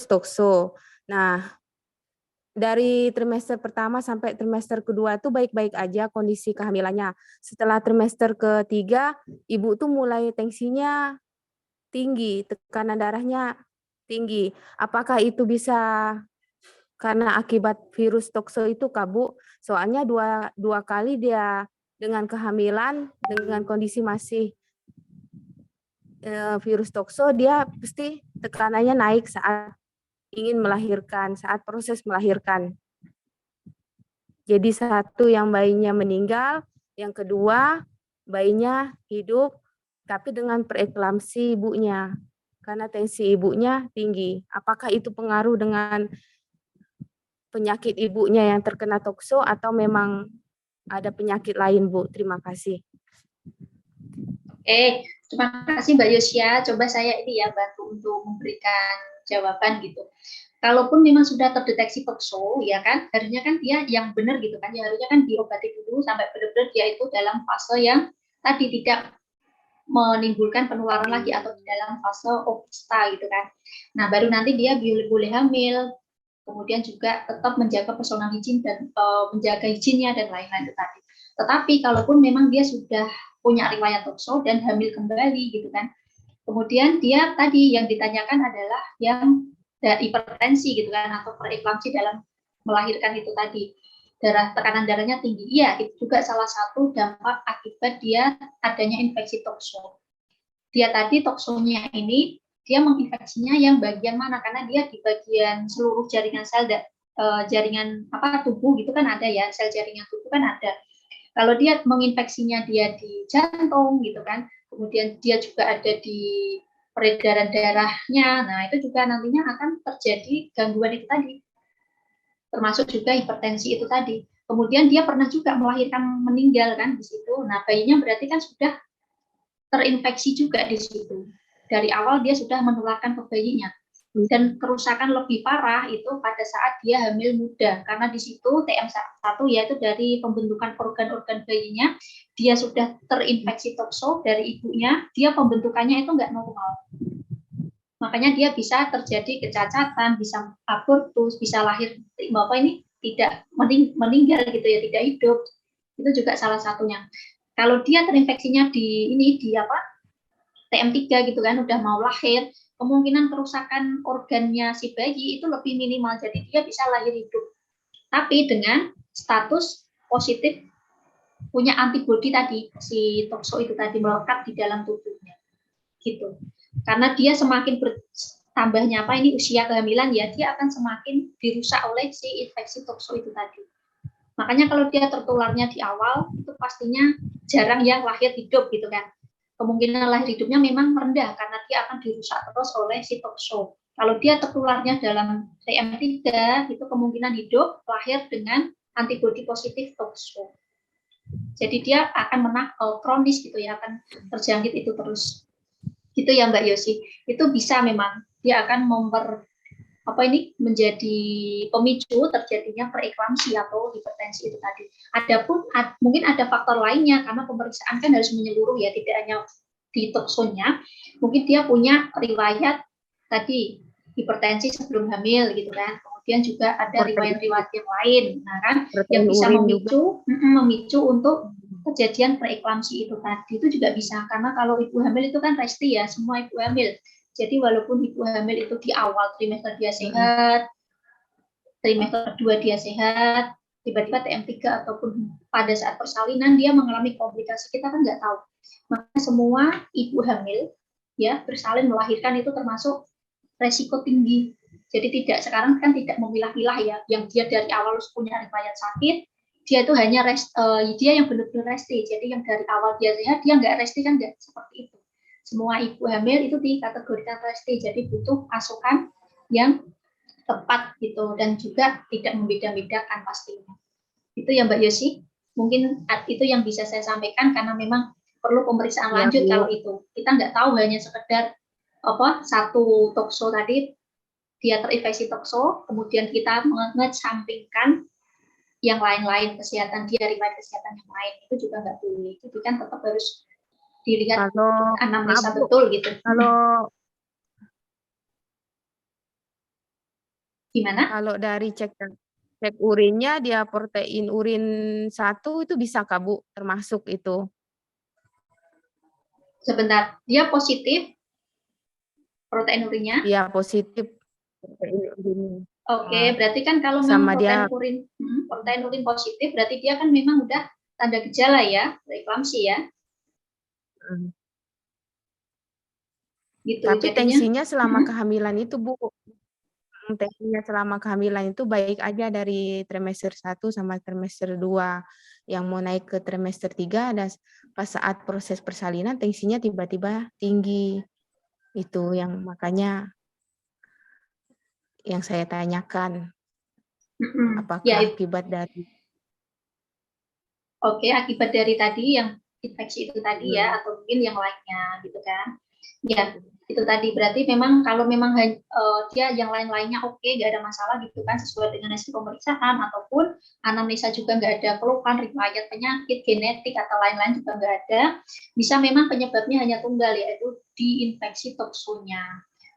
virus tokso. Nah, dari trimester pertama sampai trimester kedua tuh baik-baik aja kondisi kehamilannya. Setelah trimester ketiga, ibu tuh mulai tensinya tinggi, tekanan darahnya tinggi. Apakah itu bisa karena akibat virus tokso itu, Kak, Bu? Soalnya dua kali dia dengan kehamilan, dengan kondisi masih virus tokso, dia pasti tekanannya naik saat ingin melahirkan, saat proses melahirkan. Jadi satu yang bayinya meninggal, yang kedua bayinya hidup tapi dengan preeklamsi ibunya karena tensi ibunya tinggi. Apakah itu pengaruh dengan penyakit ibunya yang terkena tokso atau memang ada penyakit lain, Bu? Terima kasih. Terima kasih Mbak Yosia. Coba saya ini ya bantu untuk memberikan jawaban gitu. Kalaupun memang sudah terdeteksi tokso, ya kan, harusnya kan dia yang benar gitu kan, ya harusnya kan diobati dulu sampai benar-benar dia itu dalam fase yang tadi tidak menimbulkan penularan lagi atau di dalam fase ovista gitu kan. Nah, baru nanti dia boleh hamil, kemudian juga tetap menjaga personal hygiene dan menjaga izinnya dan lain-lain tadi. Tetapi kalaupun memang dia sudah punya riwayat tokso dan hamil kembali gitu kan, kemudian dia tadi yang ditanyakan adalah yang hipertensi gitu kan atau preeklamsi dalam melahirkan itu tadi, tekanan darahnya tinggi. Iya, itu juga salah satu dampak akibat dia adanya infeksi tokso. Dia tadi toksonya ini dia menginfeksinya yang bagian mana, karena dia di bagian seluruh jaringan sel jaringan tubuh gitu kan ada ya, sel jaringan tubuh kan ada. Kalau dia menginfeksinya dia di jantung gitu kan, kemudian dia juga ada di peredaran darahnya, nah itu juga nantinya akan terjadi gangguan itu tadi, termasuk juga hipertensi itu tadi. Kemudian dia pernah juga melahirkan meninggal kan di situ, nah bayinya berarti kan sudah terinfeksi juga di situ. Dari awal dia sudah menularkan ke bayinya. Dan kerusakan lebih parah itu pada saat dia hamil muda, karena di situ TM1 yaitu dari pembentukan organ-organ bayinya, dia sudah terinfeksi tokso dari ibunya, dia pembentukannya itu nggak normal. Makanya dia bisa terjadi kecacatan, bisa abortus, bisa lahir tidak meninggal gitu ya, tidak hidup. Itu juga salah satunya. Kalau dia terinfeksinya di TM3 gitu kan, udah mau lahir, kemungkinan kerusakan organnya si bayi itu lebih minimal, jadi dia bisa lahir hidup. Tapi dengan status positif punya antibodi tadi, si tokso itu tadi melekat di dalam tubuhnya. Gitu. Karena dia semakin bertambahnya usia kehamilan ya, dia akan semakin dirusak oleh si infeksi tokso itu tadi. Makanya kalau dia tertularnya di awal, itu pastinya jarang yang lahir hidup gitu kan. Kemungkinan lahir hidupnya memang rendah karena dia akan dirusak terus oleh si tokso. Kalau dia tertularnya dalam TM3, itu kemungkinan hidup lahir dengan antibodi positif tokso. Jadi dia akan kronis gitu ya, akan terjangkit itu terus. Gitu ya Mbak Yosi. Itu bisa memang dia akan menjadi pemicu terjadinya preeklamsi atau hipertensi itu tadi. Adapun mungkin ada faktor lainnya karena pemeriksaan kan harus menyeluruh ya, tidak hanya di toksonya. Mungkin dia punya riwayat tadi hipertensi sebelum hamil gitu kan. Kemudian juga ada riwayat-riwayat yang lain, nah kan, yang bisa memicu untuk kejadian preeklamsi itu tadi. Itu juga bisa karena kalau ibu hamil itu kan resti ya, semua ibu hamil. Jadi walaupun ibu hamil itu di awal trimester dia sehat, trimester kedua dia sehat, tiba-tiba TM3 ataupun pada saat persalinan dia mengalami komplikasi, kita kan nggak tahu. Maka semua ibu hamil ya bersalin melahirkan itu termasuk resiko tinggi. Jadi sekarang kan tidak memilah-milah ya, yang dia dari awal punya riwayat sakit, dia itu hanya dia yang benar-benar resti. Jadi yang dari awal dia sehat, dia nggak resti kan, nggak seperti itu. Semua ibu hamil itu dikategorikan resti, jadi butuh asuhan yang tepat gitu dan juga tidak membeda-bedakan pastinya. Itu ya Mbak Yosi, mungkin itu yang bisa saya sampaikan karena memang perlu pemeriksaan lanjut. Kalau itu kita nggak tahu hanya sekedar satu tokso tadi dia terinfeksi tokso, kemudian kita mengesampingkan yang lain-lain kesehatan dia, riwayat kesehatan yang lain, itu juga nggak boleh. Itu kan tetap harus dilihat anamnesa betul gitu. Gimana? Kalau dari cek urinnya dia protein urin 1 itu bisa Kak Bu, termasuk itu. Sebentar, dia positif protein urinnya? Iya positif protein urinnya. Oke, berarti kan kalau memang Sama dia protein urin positif, berarti dia kan memang udah tanda gejala ya, preeklamsi ya, gitu. tapi Jadinya, tensinya selama kehamilan itu Bu, tensinya selama kehamilan itu baik aja dari trimester 1 sama trimester 2. Yang mau naik ke trimester 3 ada pas saat proses persalinan tensinya tiba-tiba tinggi. Itu yang makanya yang saya tanyakan ya, apakah akibat dari oke, akibat dari tadi yang infeksi itu tadi ya, atau mungkin yang lainnya, gitu kan? Ya, itu tadi berarti memang kalau memang dia yang lain-lainnya oke, nggak ada masalah gitu kan, sesuai dengan hasil pemeriksaan ataupun anamnesa juga nggak ada keluhan, riwayat penyakit, genetik atau lain-lain juga nggak ada, bisa memang penyebabnya hanya tunggal, yaitu di infeksi toxonya.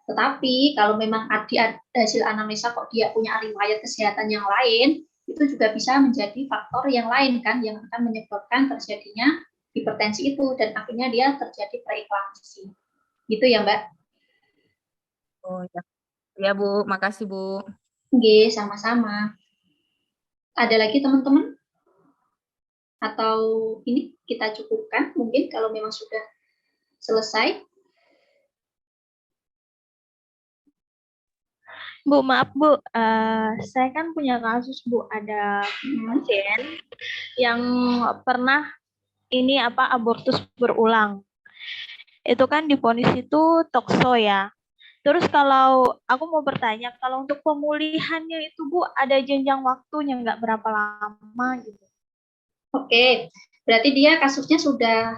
Tetapi kalau memang ada hasil anamnesa kok dia punya riwayat kesehatan yang lain, itu juga bisa menjadi faktor yang lain kan, yang akan menyebabkan terjadinya hipertensi itu dan akhirnya dia terjadi preeklamsi. Gitu ya, Mbak? Oh ya. Ya Bu, makasih Bu. Oke, sama-sama. Ada lagi teman-teman? Atau ini kita cukupkan mungkin kalau memang sudah selesai? Bu, maaf Bu, saya kan punya kasus Bu, ada pasien yang pernah ini abortus berulang. Itu kan divonis itu tokso ya. Terus kalau aku mau bertanya, kalau untuk pemulihannya itu Bu, ada jenjang waktunya nggak berapa lama gitu? Oke, berarti dia kasusnya sudah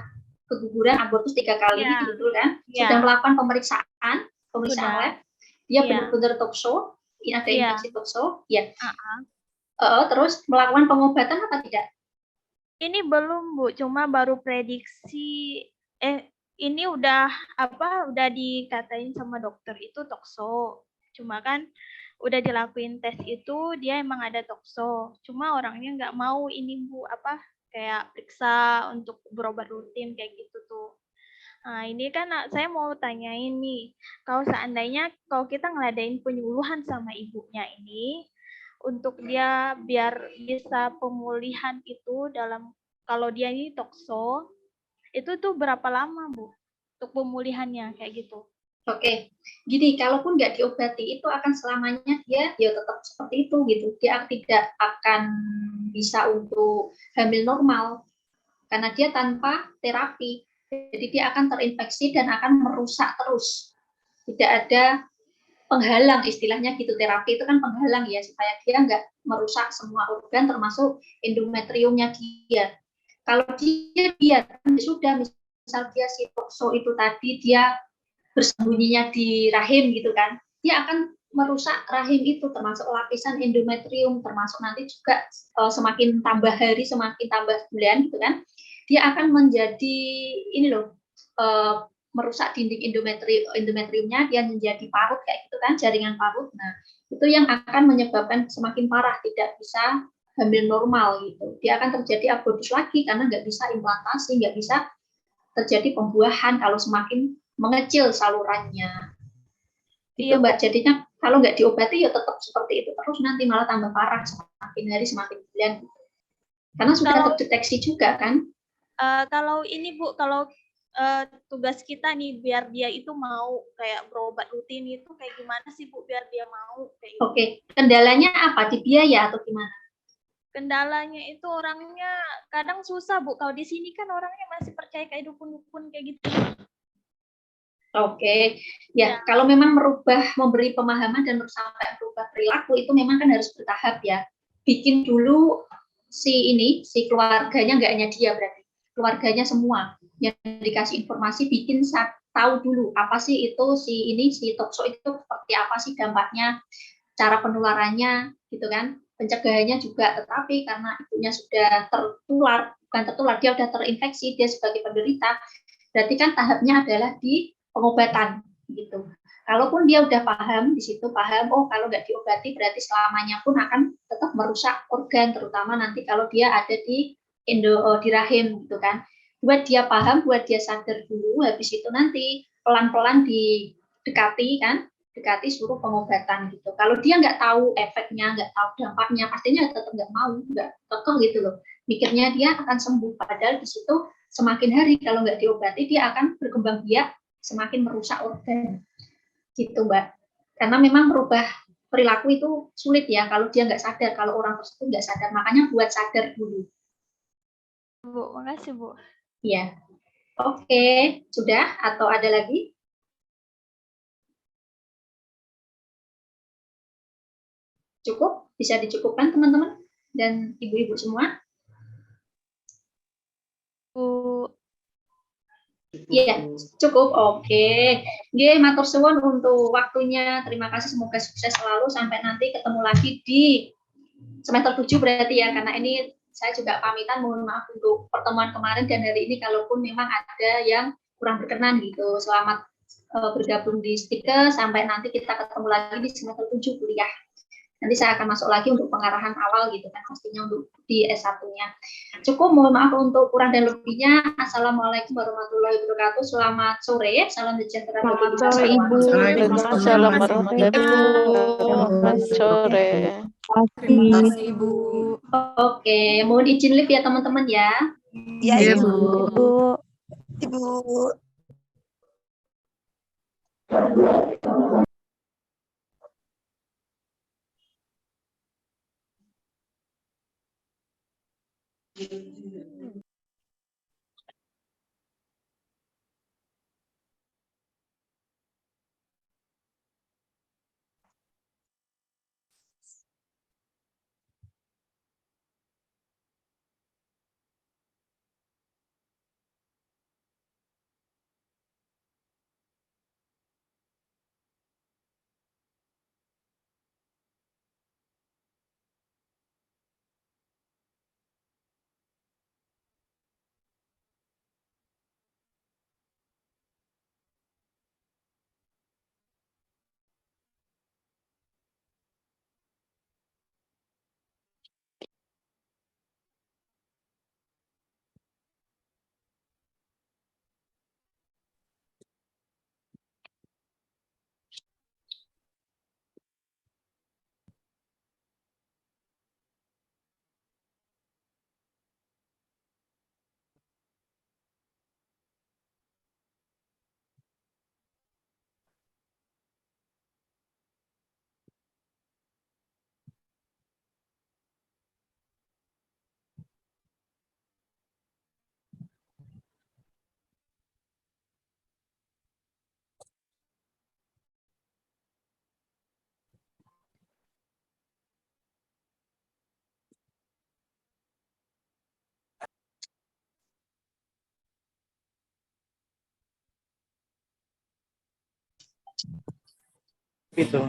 keguguran abortus 3 kali, Ya. betul kan? Ya. Sudah melakukan pemeriksaan lab, dia benar-benar tokso, ada infeksi tokso, ya. Terus melakukan pengobatan apa tidak? Ini belum Bu, cuma baru prediksi. Ini udah dikatain sama dokter itu tokso. Cuma kan udah dilakuin tes itu dia emang ada tokso. Cuma orangnya nggak mau ini Bu kayak periksa untuk berobat rutin kayak gitu tuh. Nah, ini kan saya mau tanyain nih, kalau seandainya kalau kita ngeladain penyuluhan sama ibunya ini, untuk dia biar bisa pemulihan itu kalau dia ini tokso, itu tuh berapa lama Bu untuk pemulihannya kayak gitu? Oke, gini, kalaupun nggak diobati itu akan selamanya dia ya tetap seperti itu gitu. Dia tidak akan bisa untuk hamil normal karena dia tanpa terapi. Jadi dia akan terinfeksi dan akan merusak terus. Tidak ada penghalang istilahnya gitu, terapi itu kan penghalang ya supaya dia nggak merusak semua organ termasuk endometriumnya dia. Kalau dia sudah misal dia si tokso itu tadi dia bersembunyinya di rahim gitu kan, dia akan merusak rahim itu termasuk lapisan endometrium, termasuk nanti juga semakin tambah hari semakin tambah bulan gitu kan, dia akan menjadi ini loh merusak dinding endometriumnya, dia menjadi parut kayak gitu kan, jaringan parut. Nah, itu yang akan menyebabkan semakin parah, tidak bisa hamil normal gitu. Dia akan terjadi abortus lagi karena nggak bisa implantasi, nggak bisa terjadi pembuahan kalau semakin mengecil salurannya. Itu Iya, Mbak, jadinya kalau nggak diobati ya tetap seperti itu terus, nanti malah tambah parah semakin hari semakin bulan. Karena sudah terdeteksi juga kan. Kalau ini Bu, kalau tugas kita nih biar dia itu mau kayak berobat rutin itu kayak gimana sih Bu biar dia mau kayak gitu? Oke, kendalanya apa? Di biaya atau gimana? Kendalanya itu orangnya kadang susah Bu. Kalau di sini kan orangnya masih percaya kayak dukun-dukun kayak gitu. Oke, ya kalau memang memberi pemahaman dan sampai merubah perilaku itu memang kan harus bertahap ya. Bikin dulu si keluarganya, nggak hanya dia berarti, keluarganya semua yang dikasih informasi, bikin tahu dulu apa sih itu si tokso itu seperti apa sih dampaknya, cara penularannya gitu kan, pencegahannya juga. Tetapi karena ibunya sudah bukan tertular, dia sudah terinfeksi, dia sebagai penderita, berarti kan tahapnya adalah di pengobatan gitu. Kalaupun dia udah paham di situ, paham, oh kalau nggak diobati berarti selamanya pun akan tetap merusak organ, terutama nanti kalau dia ada di rahim gitu kan. Buat dia paham, buat dia sadar dulu, habis itu nanti pelan-pelan didekati kan, dekati suruh pengobatan gitu. Kalau dia nggak tahu efeknya, nggak tahu dampaknya, pastinya tetap nggak mau, nggak kekeh gitu loh. Mikirnya dia akan sembuh, padahal di situ semakin hari kalau nggak diobati dia akan berkembang biak, semakin merusak organ gitu Mbak. Karena memang merubah perilaku itu sulit ya kalau dia nggak sadar, kalau orang tersebut nggak sadar. Makanya buat sadar dulu. Bu, makasih Bu. Ya, oke, sudah atau ada lagi? Cukup, bisa dicukupkan teman-teman dan ibu-ibu semua. Bu. Iya, cukup. Oke. Nggih, matur suwun untuk waktunya. Terima kasih, semoga sukses selalu sampai nanti ketemu lagi di semester 7 berarti ya, karena ini saya juga pamitan, mohon maaf untuk pertemuan kemarin dan hari ini kalaupun memang ada yang kurang berkenan gitu. Selamat bergabung di Stike sampai nanti kita ketemu lagi di semester 7 kuliah. Nanti saya akan masuk lagi untuk pengarahan awal gitu kan, pastinya untuk di S1-nya. Cukup, mohon maaf untuk kurang dan lebihnya. Assalamualaikum warahmatullahi wabarakatuh. Selamat sore, salam sejahtera bagi kita Sore semua. Ibu. Waalaikumsalam warahmatullahi wabarakatuh. Selamat sore. Terima kasih Ibu. Oke, mohon izin live ya teman-teman ya. Ya, Ibu. Ibu. Itu.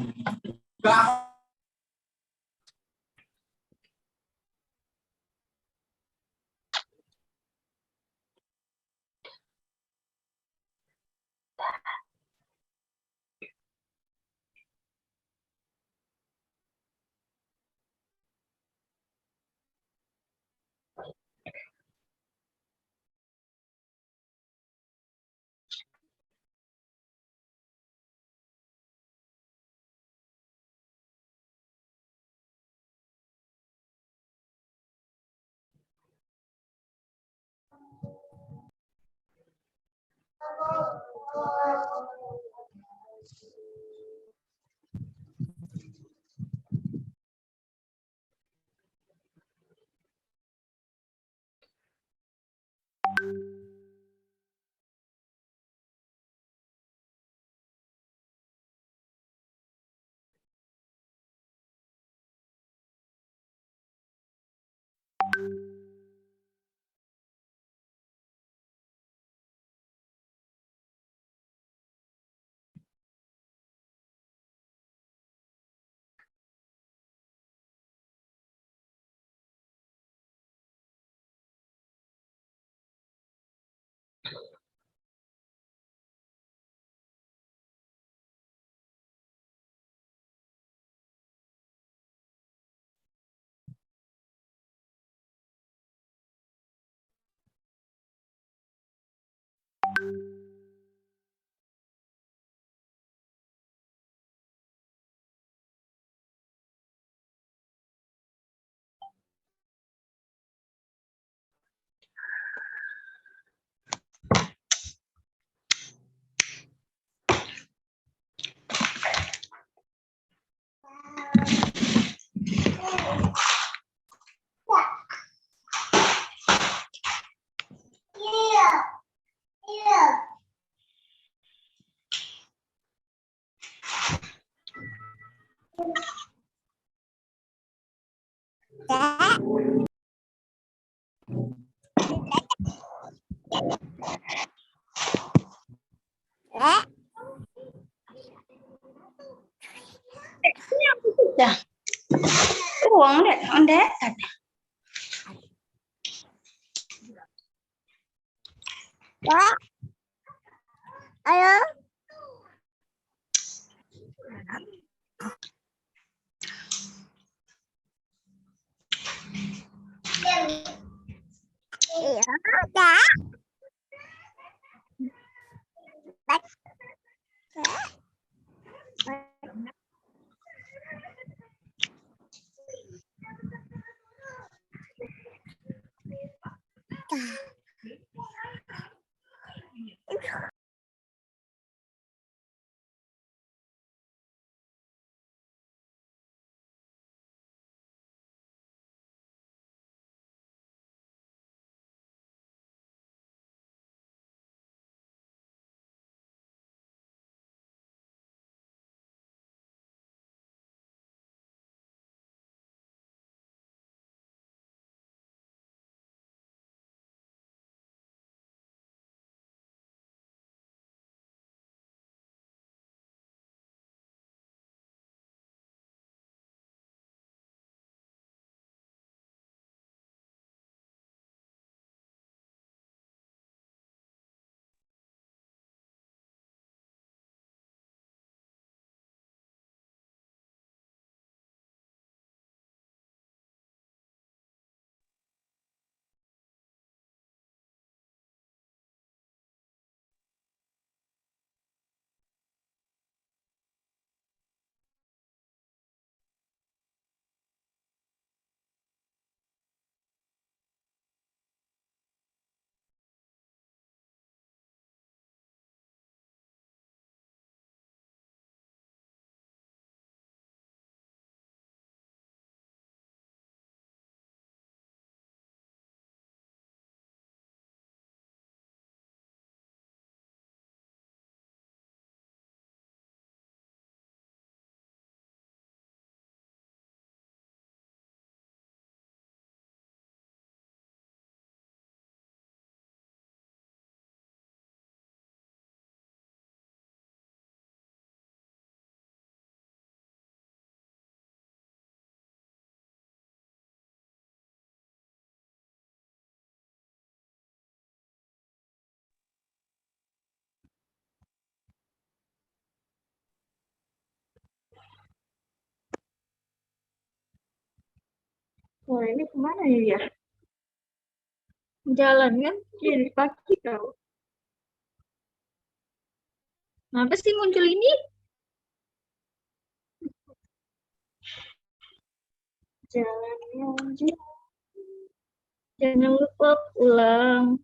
Dah. Uang deh, ondek. Ayo. Iya, udah. Wah, ini kemana ya? Jalan kan? Jadi pagi tau. Kenapa sih muncul ini? Jalan, jangan lupa pulang.